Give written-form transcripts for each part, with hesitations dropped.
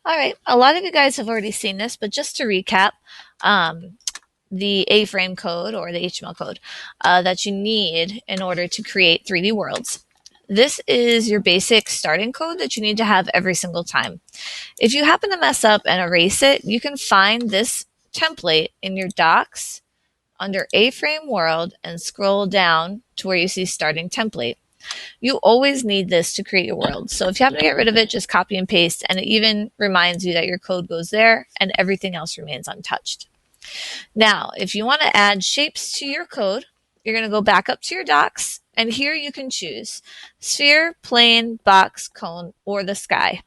All right, a lot of you guys have already seen this, but just to recap, um, the A-frame code or the HTML code that you need in order to create 3D worlds. This is your basic starting code that you need to have every single time. If you happen to mess up and erase it, you can find this template in your docs under A-frame world and scroll down to where you see starting template. You always need this to create your world. So if you happen to get rid of it, just copy and paste, and it even reminds you that your code goes there and everything else remains untouched. Now, if you want to add shapes to your code, you're going to go back up to your docs, and here you can choose sphere, plane, box, cone, or the sky.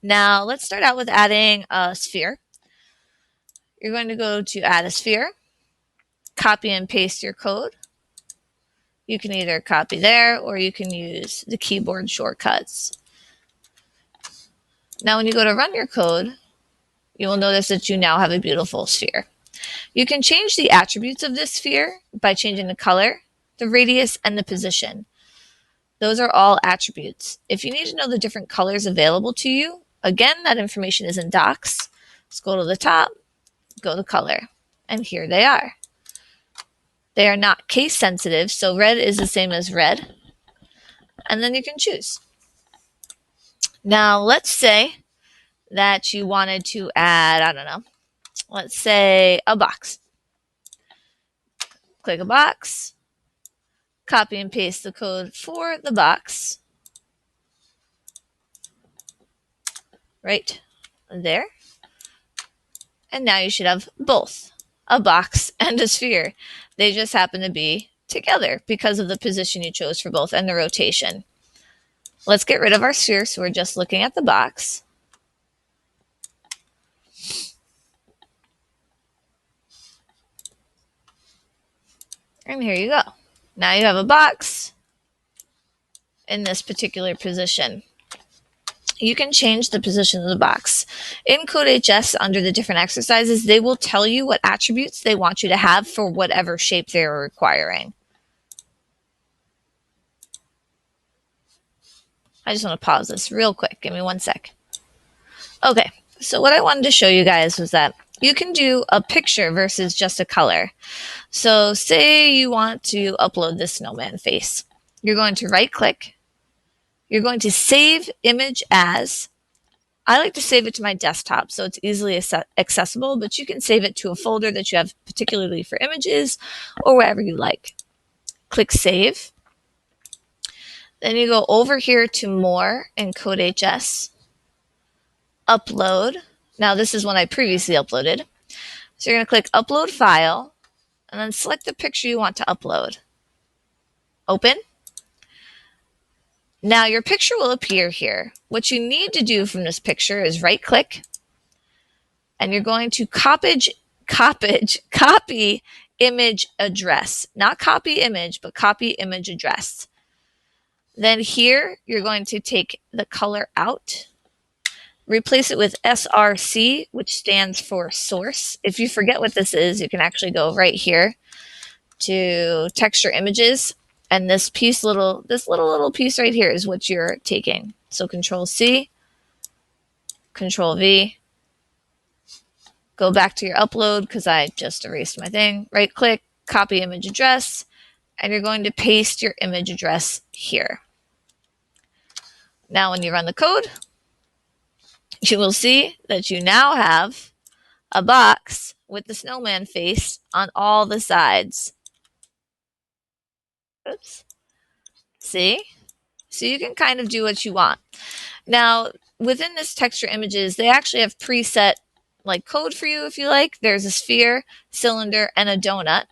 Now, let's start out with adding a sphere. You're going to go to add a sphere, copy and paste your code. You can either copy there or you can use the keyboard shortcuts. Now, when you go to run your code, you will notice that you now have a beautiful sphere. You can change the attributes of this sphere by changing the color, the radius, and the position. Those are all attributes. If you need to know the different colors available to you, again, that information is in docs. Scroll to the top, go to color, and here they are. They are not case sensitive, so red is the same as red, and then you can choose. Now, let's say that you wanted to add, I don't know, let's say a box. Click a box, copy and paste the code for the box right there. And now you should have both a box and a sphere. They just happen to be together because of the position you chose for both and the rotation. Let's get rid of our sphere, so we're just looking at the box. And here you go. Now you have a box in this particular position. You can change the position of the box. In CodeHS, under the different exercises, they will tell you what attributes they want you to have for whatever shape they're requiring. I just want to pause this real quick. Give me 1 sec. Okay, so what I wanted to show you guys was that you can do a picture versus just a color. So say you want to upload this snowman face. You're going to right click. You're going to save image as. I like to save it to my desktop so it's easily accessible, but you can save it to a folder that you have particularly for images or wherever you like. Click save. Then you go over here to more in CodeHS. Upload. Now this is one I previously uploaded. So you're going to click upload file and then select the picture you want to upload. Open. Now your picture will appear here. What you need to do from this picture is right click and you're going to copy image address. Not copy image, but copy image address. Then here you're going to take the color out. Replace it with SRC, which stands for source. If you forget what this is, you can actually go right here to texture images. And this little piece right here is what you're taking. So Control C, Control V, go back to your upload because I just erased my thing. Right click, copy image address, and you're going to paste your image address here. Now when you run the code, you will see that you now have a box with the snowman face on all the sides. Oops. See? So you can kind of do what you want. Now, within this texture images, they actually have preset like code for you if you like. There's a sphere, cylinder, and a donut.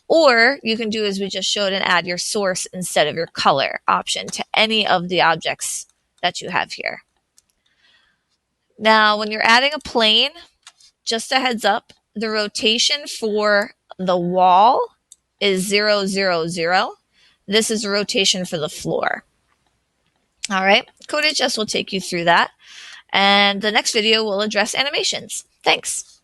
Or you can do as we just showed and add your source instead of your color option to any of the objects that you have here. Now, when you're adding a plane, just a heads up, the rotation for the wall is 0, 0, 0. This is a rotation for the floor. All right, CodeHS will take you through that. And the next video will address animations. Thanks.